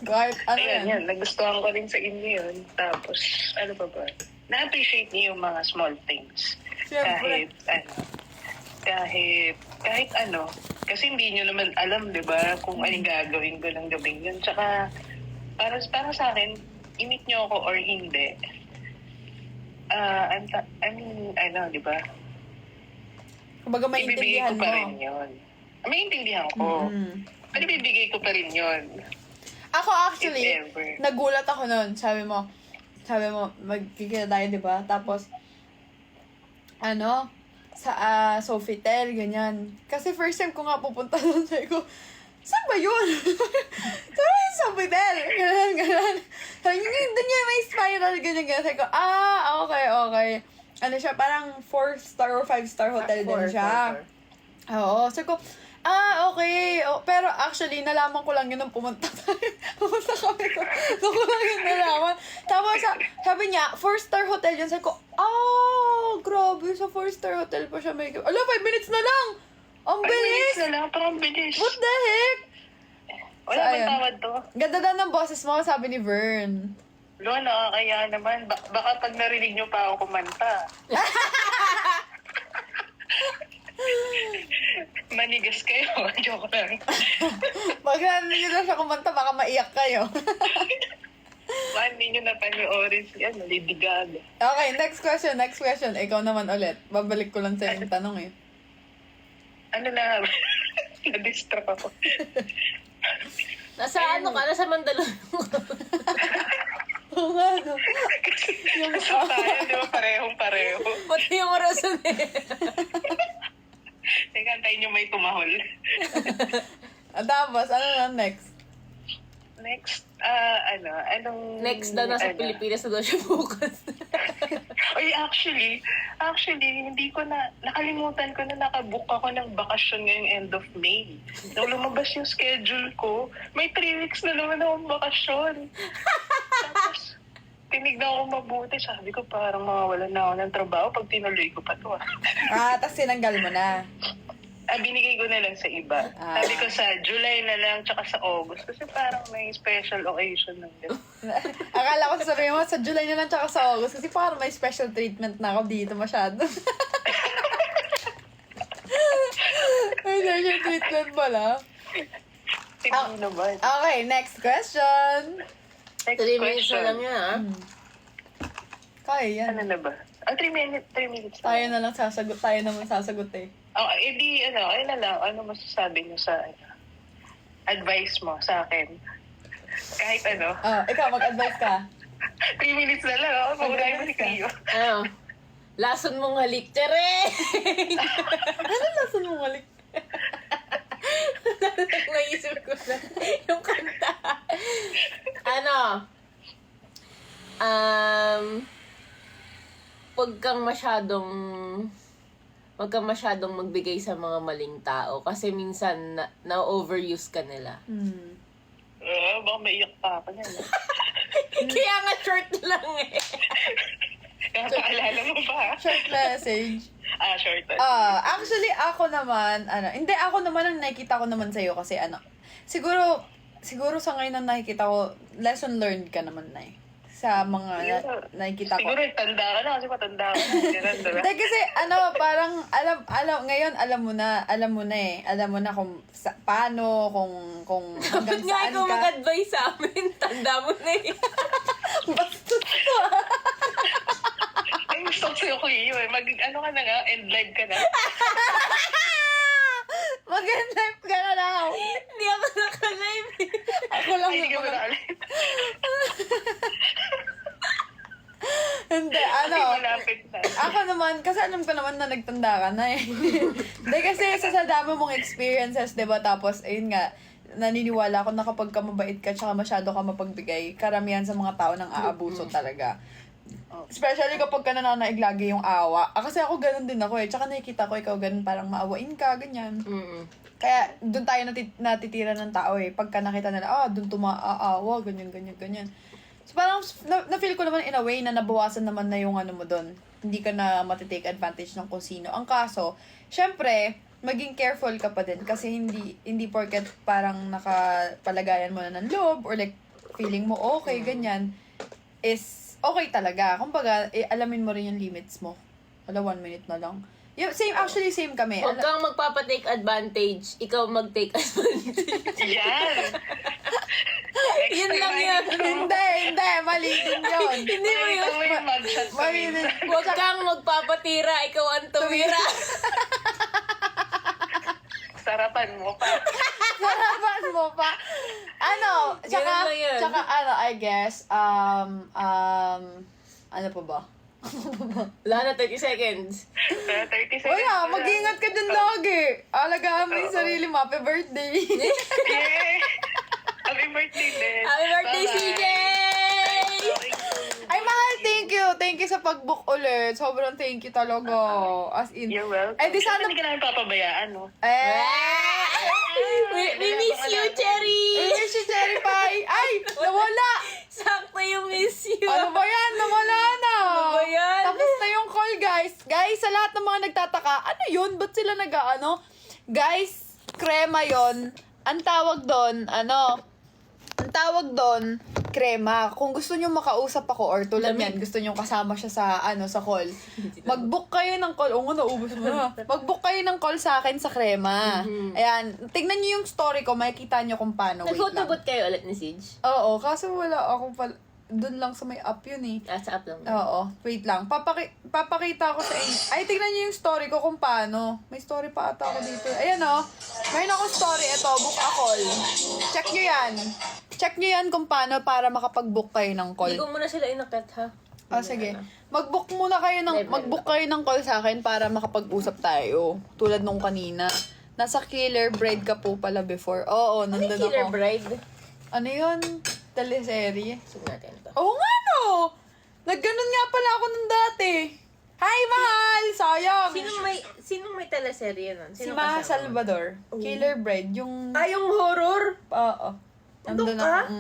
Kahit ano Ayan, nagustuhan ko rin sa inyo yun. Tapos, ano pa ba? Na-appreciate niyo yung mga small things. Siyempre. Kahit ano. Kasi hindi niyo naman alam, di ba, kung anong gagawin ko ng gabing yun. Tsaka, para sa akin, imit niyo ako or hindi. Di ba? Kumbaga Ibibigay maintindihan ko pa mo. rin yun. Maintindihan ko. Pero ibibigay ko pa rin yun. Ako actually, If ever. nagulat ako noon. Sabi mo, magkikita tayo, di ba? Tapos, sa Sofitel, ganyan. Kasi first time ko nga pupunta doon, sabi ko, saan ba yun? Sabi ko, Sofitel. Ganyan. Sabi ko, doon niya may spiral, ganyan. Sabi ko, okay. Ano siya, parang 4-star or 5-star hotel din siya. Oo. Sabi ko, okay. Pero actually, nalaman ko lang yun nung pumunta tayo. Pumunta kami ko. Doon ko lang yun nalaman. Tapos, sabi niya, 4-star hotel yun. Sabi ko, grabe. Sa 4-star hotel pa siya may... 5 minutes na lang! Ang 5 minutes bilis! na lang, parang bilis. What the heck? Wala So, bang ayun. tawad to? Ganda daw ng boses mo, sabi ni Vern. Lo, nakakaya naman. Baka pag narinig nyo pa ako kumanta. Manigas kayo. Joke lang. Pag narinig nyo siya kumanta, baka maiyak kayo. Baka hindi nyo napanoorin si Lady Gaga. Okay, next question. Ikaw naman ulit. Babalik ko lang sa yung tanong eh. Ano na? Na-distract ako. Nasa nasa Mandaluyong. Oo nga, no? Yung Kasi tayo, di ba? Parehong-pareho. Pati yung orasan eh. Teka, antayin nyo may tumahol. Tapos, ano na next? Next, anong... Next daw nasa Pilipinas na daw siya bukas. Oy, actually, hindi ko nakalimutan ko na nakabook ako ng bakasyon ngayong end of May. Nung lumabas yung schedule ko, may 3 weeks na naman akong bakasyon. Tapos, tinignan ko mabuti. Sabi ko, parang mawawalan na ako ng trabaho pag tinuloy ko pa to. Tapos sinanggal mo na. Binigay ko na lang sa iba. Sabi ko sa July na lang, tsaka sa August. Kasi parang may special occasion ng gano'n. Akala ko sasabihin mo, sa July na lang tsaka sa August kasi parang may special treatment na ako dito masyado. May special treatment pala. Tignan naman. Okay, next question. Next 3 minutes question. na lang yan, ha? Kaya yan. Ano na ba? 3 minutes Tayo na lang sasagot. Tayo naman sasagot eh. Edi, ayun na lang. Ano masasabi niyo sa, advice mo sa akin? Kahit ano. Ikaw, mag-advise ka. 3 minutes na lang, Paunahin mo si Cleo. Lason mong halik, tere! Ano lason mo malik? Naisip ko na yung kanta. Huwag kang masyadong magbigay sa mga maling tao kasi minsan na-overuse ka nila. Baka maiyak pa ako niyan. Kaya nga short lang eh. Nakaalala mo ba? Short message. Short. Actually, ako naman ang nakikita ko naman sa'yo kasi siguro sa ngayon ang nakikita ko, lesson learned ka naman na eh. Sa mga nakikita ko. Siguro tanda ka na kasi matanda ka na. Ganun, diba? Hindi kasi parang ngayon alam mo na eh. Alam mo na kung paano, kung hanggang Ba't nga saan ikaw ka. mag-advise sa amin? Tanda mo na eh. Bastos to Ay, gusto ko sa'yo, Cleo eh. Ka na nga, end live ka na. Mag-live ka na now. Hindi ako naka-live eh. Ako lang Ay, hindi ka naman. ba na-live? Hindi, Malapit na. Ako naman, kasi alam ko naman na nagtanda ka na eh. Hindi kasi sa dami mong experiences, di ba? Tapos, ayun nga, naniniwala ako na kapag ka mabait ka tsaka masyado ka mapagbigay, karamihan sa mga tao nang aabuso talaga. Especially kapag ka nananaig lagi yung awa. Kasi ako ganun din ako eh. Tsaka nakikita ko ikaw ganun, parang maawain ka, ganyan. Kaya doon tayo natitira ng tao eh. Pagka nakita nila, doon tumaawa, ganyan. So parang na-feel ko naman in a way na nabawasan naman na yung ano mo doon. Hindi ka na matitake advantage ng kung sino. Ang kaso, syempre, maging careful ka pa din kasi hindi porket parang nakapalagayan mo na ng loob or like feeling mo okay, ganyan, is okay talaga. Kumbaga, alamin mo rin yung limits mo. Wala, 1 minute na lang. Same kami. Huwag kang magpapatake advantage, ikaw mag-take advantage. Yan! Yun lang yun. Hindi, mali din yun. Hindi mo yun. Ito mo yung mugshot sa Mali din. minsan. Huwag kang magpapatira, ikaw ang tumira. Sarapan mo pa. Sarapan mo pa. Ano, Ganun lang yun. tsaka I guess, ano pa ba? Wala na 30 seconds. 30 seconds. Wala, mag-ingat ka dun lagi. Alagaan mo yung sarili mo. Happy birthday. Yeah! Happy birthday, Liz. Happy birthday, Bye-bye. CJ! Ay, mahal, thank you. Thank you sa pag-book ulit. Sobrang thank you talaga. As in. You're welcome. Ay, di sana... Hindi ka namin papabayaan, no? We miss you, Cherry! Miss you, Cherry Pie. Ay, nawala. Sakto yung miss you. Ano ba yan? Nawala na. Ano ba yan? Tapos na yung call, guys. Guys, sa lahat ng mga nagtataka, ano yun? Ba't sila nag-ano? Guys, crema yon. Ang tawag doon, crema. Kung gusto nyo makausap ako or tulad yan, gusto nyo kasama siya sa sa call. Mag-book kayo ng call. Oo nga, naubos mo na. Mag-book kayo ng call sa akin sa crema. Ayan, tignan nyo yung story ko, makikita nyo kung paano. Wait lang. Nag-photobot kayo ulit ni Siege? Oo, kaso wala ako doon lang sa may app yun eh. Sa app lang. Oo, wait lang. Papakita ko sa inyo. Ay, tignan niyo yung story ko kung paano. May story pa ata ako dito. Ayan o. Mayroon akong story. Ito, book a call. Check nyo yan. Check nyo yan kung paano para makapag-book kayo ng call. Hindi ko muna sila inakat, ha? Ah, sige. Mag-book kayo ng call sa akin para makapag-usap tayo. Tulad nung kanina. Nasa Killer Bride ka po pala before. Oo, Ano nandun yung Killer ako. Bride? Ano yun? Teleserye. Sige natin ito. Oo nga no! Nagganon nga pala ako nung dati. Hi, mahal! Sayang! Sinong may teleserye nun? Si Sino Maha kasama? Salvador. Killer Bride. Yung... Yung horror? Oo. Nandun Nandun ka? ako.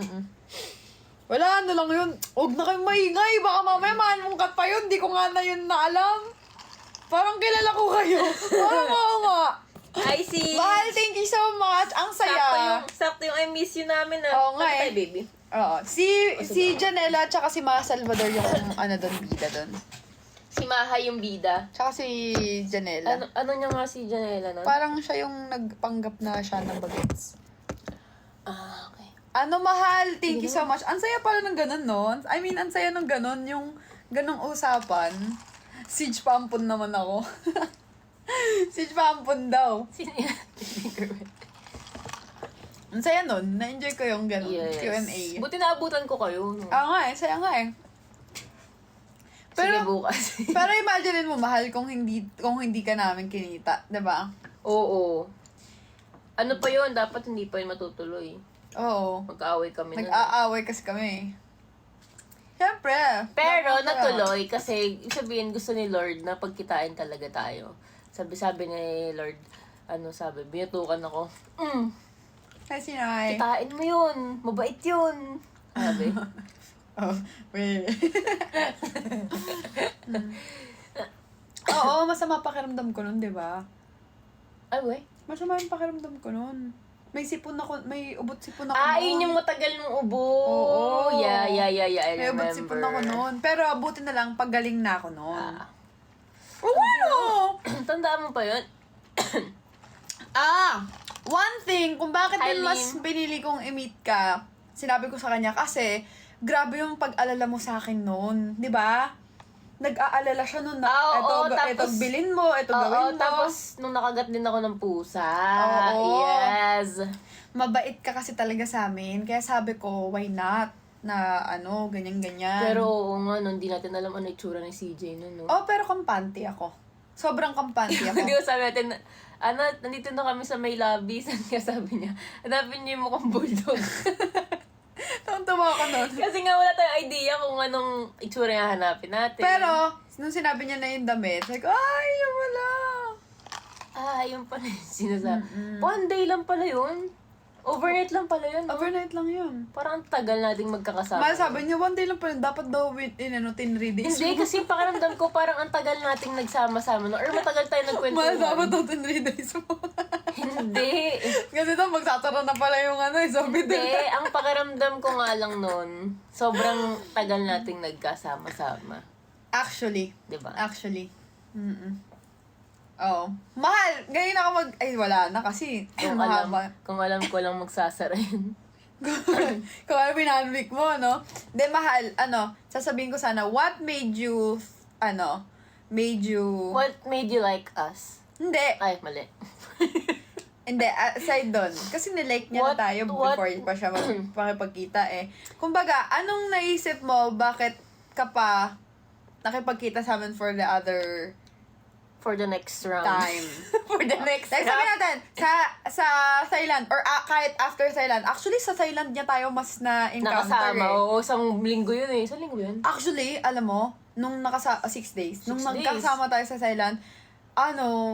Wala, ano lang yun. Huwag na kayong maingay. Baka mamaya mahanmungkat pa yun. Di ko nga na yun na alam. Parang kilala ko kayo. Parang oo nga. I see. Mahal, thank you so much. Ang saya. Sakto yung I miss you namin, na. Oo nga Tayo, eh. baby. Oo. Si Janela tsaka si Maha Salvador yung bida doon. Si Maha yung bida. Tsaka si Janela. Ano niya nga si Janela nun? Parang siya yung nagpanggap na siya ng bagets. Okay. Mahal, thank you so much. Ang saya pala ng ganun, no? I mean, ang saya ng ganun, yung ganung usapan. Siege pampun naman ako. Siege pampun daw. Sino yan? Ang saya nun. Na-enjoy ko yung ganun. Yes. Q&A. Buti naabutan ko kayo. No? Nga eh, saya nga eh. Sige Pero, bukas. pero imagine mo, mahal, kung hindi ka namin kinita. 'Di ba? Oo. Ano pa yun? Dapat hindi pa yun matutuloy. Oo. Mag-aaway kami nun. Nag-aaway kasi kami. Siyempre. Pero Bakit? natuloy kasi ibig sabihin gusto ni Lord na pagkitain talaga tayo. Sabi ni Lord, binutukan ako. Ay, sinay. Kitain mo yun. Mabait yun. Sabi. Oh, wait. Oo, masama pakiramdam ko nun, di ba? Ay, wey. Masama yung pakiramdam ko nun. May ubot sipon ako Yun yung matagal mong ubo. Oo. Yeah, I May remember. ubot sipon ako nun. Pero buti na lang, pagaling na ako nun. Tandaan mo pa yun? One thing, kung bakit din Eileen. mas pinili kong i-meet ka, sinabi ko sa kanya kasi, grabe yung pag-alala mo sa akin nun. Di ba? Nag-aalala siya nun na, ito bilin mo, ito gawin mo. Tapos nung nakagat din ako ng pusa. Oo. Yes. Mabait ka kasi talaga sa amin. Kaya sabi ko, why not? Na ganyan-ganyan. Pero nga, hindi natin alam ano itsura ni CJ nun, no? Pero kampante ako. Sobrang kampante ako. Hindi ko sabi natin, nandito na kami sa may lobby. Saan nga sabi niya? Hanapin niyo yung mukhang bulldog. Tawang-tawa ako nun. Kasi nga wala tayong idea kung anong itsura yung hanapin natin. Pero, nung sinabi niya na yung damit, like, ay, yun wala. Yun pala yung sinasabi. One day lang pala yun. Overnight lang pala yun. No? Overnight lang yun. Parang ang tagal nating magkakasama. Mahal, sabi niya, 1 day lang pala. Dapat daw 10 days. Hindi, kasi pakiramdam ko parang ang tagal nating nagsama-sama. No? Or matagal tayo Mahal, dapat nagkwentuhan. daw 10 days mo. Hindi. Kasi daw, magsasara na pala yung sabi Hindi. din. Ang pakiramdam ko nga lang nun, sobrang tagal nating nagkasama-sama. Actually. Diba? Actually. Oo. Mahal, ngayon ako ay wala na kasi. Mahaba. Kung alam ko lang magsasara yun. Kung ano pinanwick mo, no? De, mahal, sasabihin ko sana, what made you, What made you like us? Hindi, Ay, mali. hindi, aside doon. Kasi nilike niya What- na tayo what- before pa siya makipagkita eh. Kumbaga, anong naisip mo, bakit ka pa nakipagkita sa amin for the other For the next round. time? For the next Like, sabi natin, sa Thailand, or kahit after Thailand, actually sa Thailand niya tayo mas na-encounter Nakasama. eh. Oo, isang linggo yun eh. Isang linggo yun. Actually, alam mo, nung 6 days, nung 6 days. nagkasama tayo sa Thailand,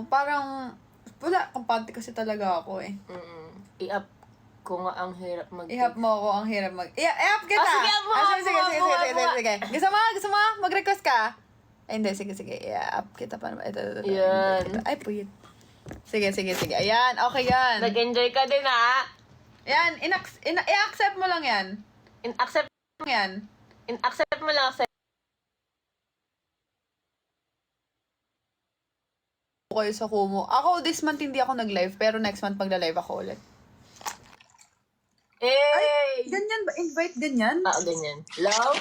parang, wala, kampante kasi talaga ako eh. I-up ko nga ang hirap I-help mo ako, ang hirap I-help kita! Ah, sige, up mo, Sige. Gusto mo? Mag-request ka? Ay, hindi, sige. I-help kita pa naman. Ito. Yan. Ay, puyit. Sige. Ayan, okay yan. Nag-enjoy ka din ha. Yan, i-accept mo lang yan. In-accept Yan. mo lang sa Kayo sa Kumu. Ako, this month hindi ako nag-live, pero next month magla-live ako ulit. Ganyan ba? Invite ganyan? ganyan. Hello?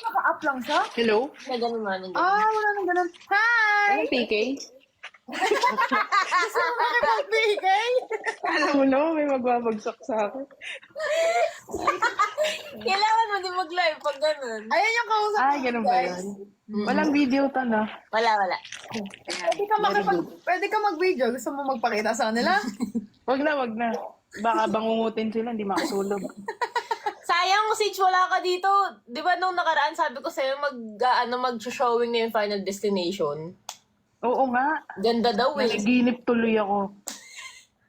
Naka-up lang siya? Hello? Na ganun man. Wala nang ganun. Hi! Anong PK? Gusto mo makipagbigay? Alam mo no, may magbabagsak sa akin. Kailangan mo din mag-live pag ganun. Ayan yung kausap Ah, ko, ganun ba guys. yun? Walang video to, no? Wala. Pwede ka mag-video. Gusto mo magpakita sa kanila? Wag na. Baka bangungutin sila, hindi makatulog. Sayang, Sitch, wala ka dito. Di ba nung nakaraan, sabi ko sa'yo, mag-showing na yung Final Destination. Oo nga. Ganda daw eh. Nanaginip tuloy ako.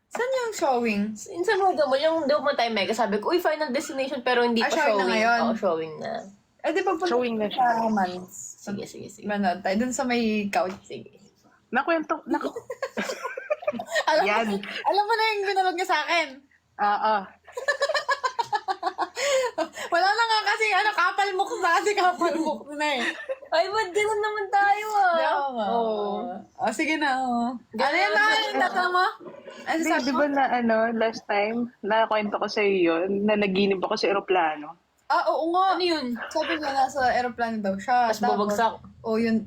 Saan yung showing? Minsan mo mo, yung di mo tayo mega, sabi ko, uy, Final Destination, pero hindi pa showing na showing. ngayon? Oo, showing na. Di ba Showing na siya. months? Sige. Manood tayo. Dun sa may couch. Sige. Nakwento. Yan. Alam mo na yung binalog niya sa akin. Wala na nga kasi kapal mukha na kasi kapal mukha na eh. Ay, ba't ganun naman tayo ah? Sige na. Ano yan na? Yung tatanong mo? Ano Di, sabi di mo? ba na last time, nakakwento ko sa iyo yun, na naginip ako sa eroplano. Oo nga. Ano yun? Sabi niya nasa aeroplano daw siya. Tapos babagsak.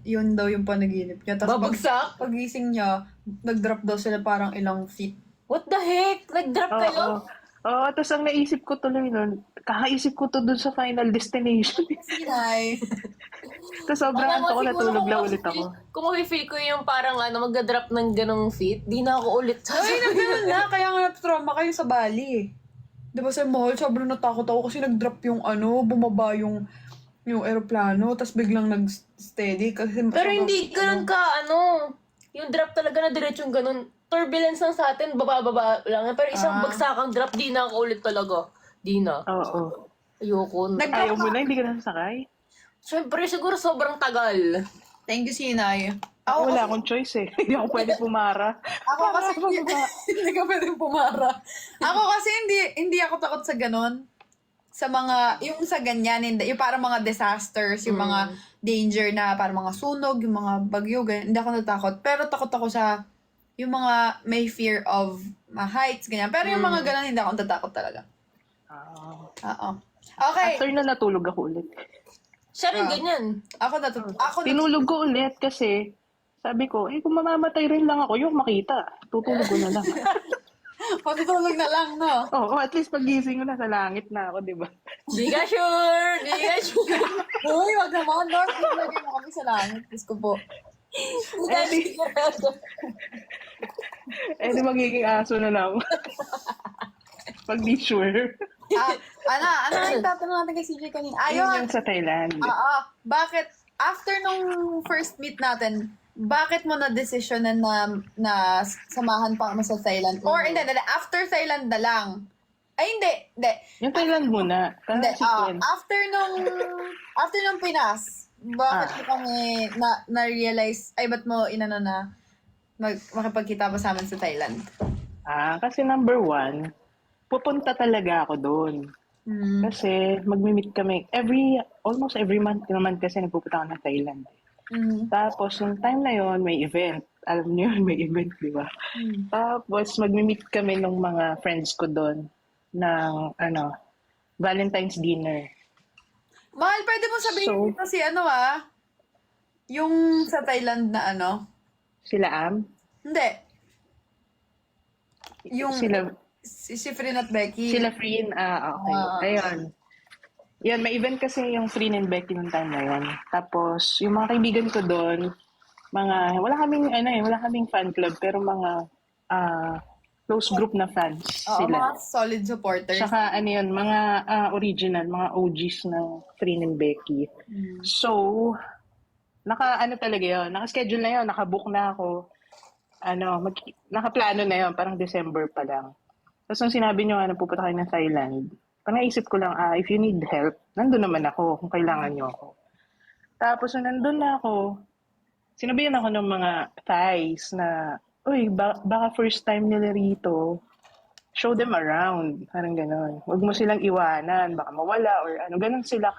Yun daw yung panaginip niya. Tapos Babagsak? pagising niya, nag-drop daw sila parang ilang feet. What the heck? Nag-drop kayo? Oo, tapos ang naisip ko tuloy nun, kakaisip ko to dun sa Final Destination. Hi. Tapos sobrang Alam mo, antok ko, siguro natulog lang kung ulit ako. Kung feel ko yung parang mag-drop ng ganong feet, di na ako ulit. Ay, nagano'n na. Kaya nga na-trauma kayo sa Bali eh. Di ba sa mall, sobrang natakot ako kasi nag-drop yung bumaba yung aeroplano, tapos biglang nag-steady. Kasi Pero hindi ganun ka, yung drop talaga na diretsong ganun. Turbulence lang sa atin, baba-baba lang. Pero isang bagsakang drop, di na ako ulit talaga. Di na. Oo. Ayoko. Ayaw mo na, hindi ka nasakay? Siyempre, siguro sobrang tagal. Thank you, Sinay. Wala akong choice eh. Hindi ako pwede pumara. Ako kasi hindi ka pwedeng pumara. Ako kasi hindi ako takot sa ganon. Sa mga, yung sa ganyan, yung parang mga disasters, yung mga danger na parang mga sunog, yung mga bagyo, ganyan, hindi ako natakot. Pero takot ako sa, yung mga may fear of heights, ganyan. Pero yung mga ganon, hindi ako natatakot talaga. Oo. Okay. After na natulog ako ulit. Siya rin ganyan. Tinulog ko ulit kasi sabi ko, kung mamamatay rin lang ako, yung makita. Tutulog ko na lang. Matutulog na lang, no? Oo, at least pagising ko na sa langit na ako, di ba? Di ka sure. Uy, wag naman, Lord. Lagay mo kami sa langit. Diyos ko po. Di magiging aso na lang. Pag di sure. Ano yung tatanong natin kay CJ kanina? Yun yung sa Thailand. Bakit, after nung first meet natin, bakit mo na-decision na samahan pa kami sa Thailand? Or, hindi, after Thailand na lang, Ay, hindi. Yung Thailand muna. Hindi, Sequence. after nung Pinas, bakit mo kami na-realize, ay, ba't mo inano na makipagkita pa sa amin sa Thailand? Kasi number 1, pupunta talaga ako doon. Mm. Kasi magmi-meet kami almost every month naman kasi nagpupunta ako ng Thailand. Mm. Tapos, yung time na yon may event. Alam niyo yun, may event, di ba? Mm. Tapos, magmi-meet kami ng mga friends ko doon ng, Valentine's dinner. Mahal, pwede mo sabihin So- dito si yung sa Thailand na Sila Am? Hindi. Yung Sila si Frin at Becky. Freen, okay. Ayun. Yan, may event kasi yung Freen and Becky nung time na yun. Tapos, yung mga kaibigan ko doon, wala kaming fan club, pero mga close group na fans Oo, sila. mga solid supporters. Tsaka mga original, mga OGs ng Freen and Becky. So, talaga yun. Naka-schedule na yun, nakabook na ako. Nakaplano na yun, parang December pa lang. Tapos nung sinabi nyo pupunta kayo ng Thailand, parang naisip ko lang, if you need help, nandun naman ako kung kailangan nyo ako. Tapos nung nandun na ako, sinabihan ako ng mga Thais na, uy, baka first time nila rito, show them around. Parang gano'n. Huwag mo silang iwanan, baka mawala or Ganun sila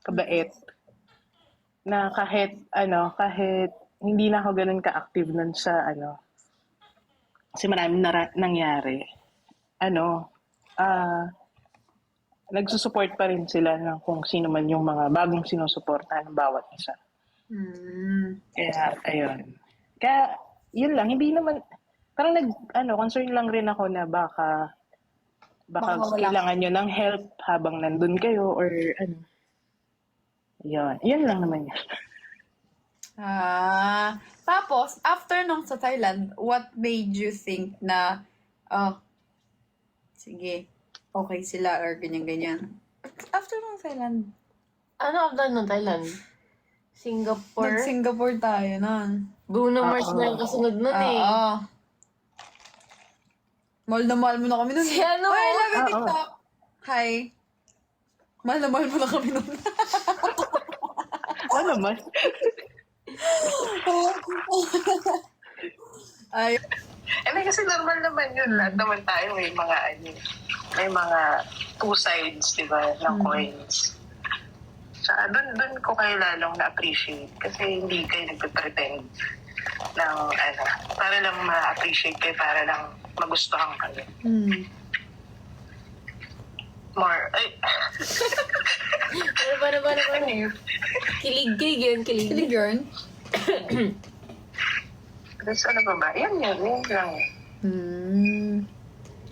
kabait. Na kahit hindi na ako ganun ka-active nun sa kasi maraming nangyari. Nagsusupport pa rin sila ng kung sino man yung mga bagong sinusuportahan ng bawat isa. Kaya, ayun. Kaya, yun lang, hindi naman, parang concern lang rin ako na baka mawala. kailangan nyo ng help habang nandun kayo or Yun lang naman yun. Tapos, after nung sa Thailand, what made you think na, sige, okay sila or ganyan-ganyan? After nung Thailand, After ng Thailand? Singapore? nag-Singapore tayo nun. Bruno Mars na yung kasunod nun eh. Oo. Mahal na mahal mo na kami nun. Si ano? Ay, love you, Oo. TikTok. Hi. Mahal na mahal mo na kami nun. Ano naman? Ay, Kasi normal naman yun. Lahat naman tayo may mga two sides, di ba, ng coins. Tsaka dun ko kayo lalong na-appreciate kasi hindi kayo nagpe-pretend ng para lang ma-appreciate kayo, para lang magustuhan kayo. More, ano yun? Kilig yun. kilig yun. Tapos ano ba ba? Yan lang.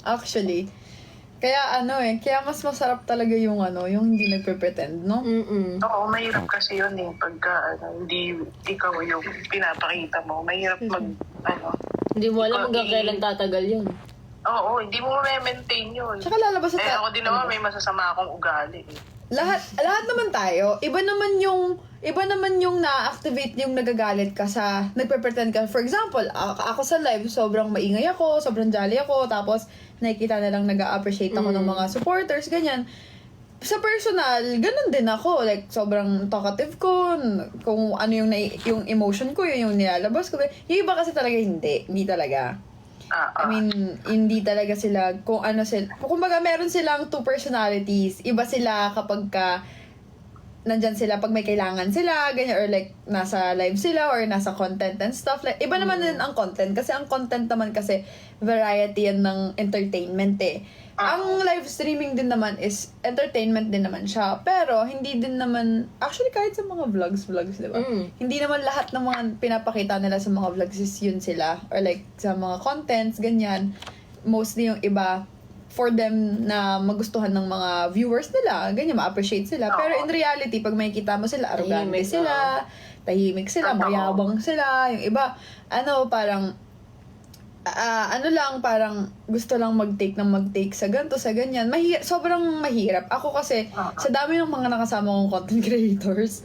Actually, kaya kaya mas masarap talaga yung hindi nagpe-pretend, no? Oo, mahirap kasi yun pagka hindi ikaw yung pinapakita mo. Mahirap Hindi mo alam hanggang kailan tatagal yun. Oo, hindi mo ma-maintain yun. Tsaka lalabas sa Ako din naman may masasama akong ugali. lahat naman tayo, iba naman yung na-activate yung nagagalit ka sa nagpe-pretend ka. For example, ako sa live, sobrang maingay ako, sobrang jolly ako, tapos nakikita na lang nag-a-appreciate ako ng mga supporters, ganyan. Sa personal, ganun din ako. Like, sobrang talkative ko, kung ano yung emotion ko, yun yung nilalabas ko. Yung iba kasi talaga hindi talaga. I mean, hindi talaga sila, kumbaga meron silang two personalities. Iba sila kapag nandyan sila pag may kailangan sila, ganyan, or like, nasa live sila, or nasa content and stuff. Like, iba naman din ang content. Kasi ang content naman kasi, variety yan ng entertainment eh. Ang live streaming din naman is entertainment din naman siya. Pero, hindi din naman, actually kahit sa mga vlogs, di ba? Hindi naman lahat ng mga pinapakita nila sa mga vlogs is yun sila. Or like, sa mga contents, ganyan. Mostly yung iba, for them na magustuhan ng mga viewers nila, ganyan, ma-appreciate sila. Pero in reality, pag makikita mo sila, arrogante sila, tahimik sila, mayabang sila. Yung iba, parang, parang gusto lang mag-take sa ganito, sa ganyan. Sobrang mahirap. Ako kasi, sa dami ng mga nakasama kong content creators,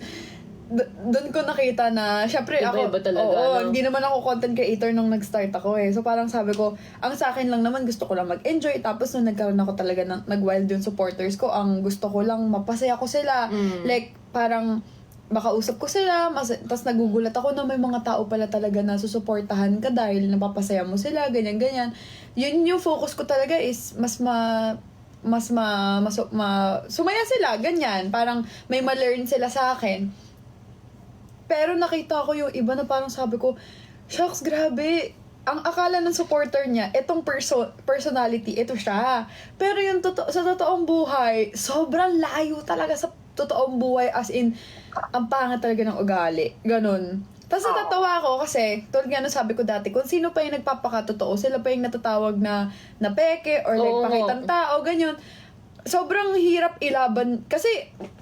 doon ko nakita na, syempre ako, Iba-iba talaga, oo, no? hindi naman ako content creator nung nag-start ako eh. So parang sabi ko, ang sa akin lang naman gusto ko lang mag-enjoy. Tapos nung nagkaroon ako talaga ng nag-wild yung supporters ko, ang gusto ko lang mapasaya ko sila. Like, parang makausap ko sila, tapos nagugulat ako na may mga tao pala talaga na susuportahan ka dahil napapasaya mo sila, ganyan-ganyan. Yun yung focus ko talaga is sumaya sila, ganyan. Parang may ma-learn sila sa akin. Pero nakita ko yung iba na parang sabi ko, shucks, grabe. Ang akala ng supporter niya, itong personality, ito siya. Pero yung sa totoong buhay, sobrang layo talaga sa totoong buhay. As in, ang pangit talaga ng ugali. Ganon. Tapos natatawa ako kasi, tulad nga nung sabi ko dati, kung sino pa yung nagpapakatotoo, sila pa yung natatawag na peke or like Oo. pakitang tao, ganyan. Sobrang hirap ilaban. Kasi,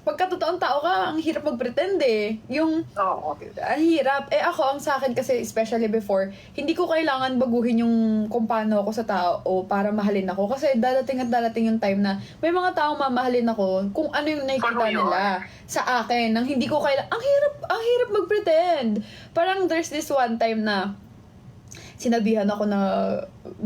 pagka totoong tao ka, ang hirap mag-pretend eh. Yung, Oo. ang hirap. Eh ako, ang sa akin kasi, especially before, hindi ko kailangan baguhin yung kung paano ako sa tao o para mahalin ako. Kasi dadating at dadating yung time na may mga taong mamahalin ako kung ano yung nakikita For who you nila sa akin. Nang hindi ko kailangan, ang hirap mag-pretend. Parang there's this one time na sinabihan ako na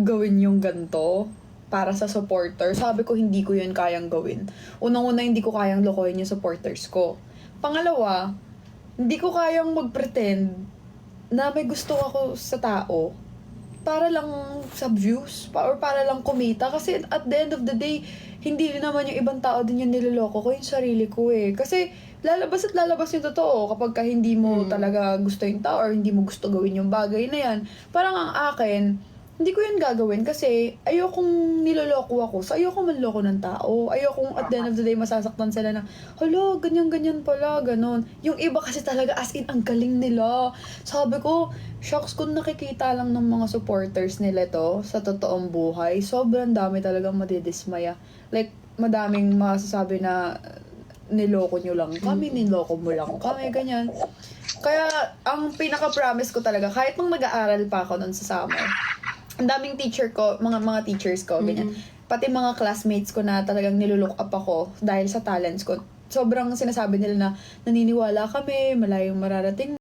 gawin yung ganito para sa supporter. Sabi ko, hindi ko yun kayang gawin. Unang-una, hindi ko kayang lokohin yung supporters ko. Pangalawa, hindi ko kayang mag-pretend na may gusto ako sa tao para lang sa views or para lang kumita. Kasi at the end of the day, hindi rin naman yung ibang tao din yung niloloko ko, yung sarili ko eh. Kasi lalabas at lalabas yung totoo kapag ka hindi mo talaga gusto yung tao or hindi mo gusto gawin yung bagay na yan. Parang ang akin, hindi ko yun gagawin kasi ayokong niloloko ako. So, ayokong manloko ng tao. Ayokong at the end of the day masasaktan sila na, hala, ganyan-ganyan pala, ganon. Yung iba kasi talaga as in, ang galing nila. Sabi ko, shocks kung nakikita lang ng mga supporters nila to sa totoong buhay. Sobrang dami talagang madidismaya. Like, madaming masasabi na niloko nyo lang kami, niloko mo lang kami, ganyan. Kaya, ang pinaka-promise ko talaga, kahit nung nag-aaral pa ako nun sa summer, ang daming teacher ko, mga teachers ko, ganyan. Pati mga classmates ko na talagang nilulook up ako dahil sa talents ko. Sobrang sinasabi nila na naniniwala kami, malayong mararating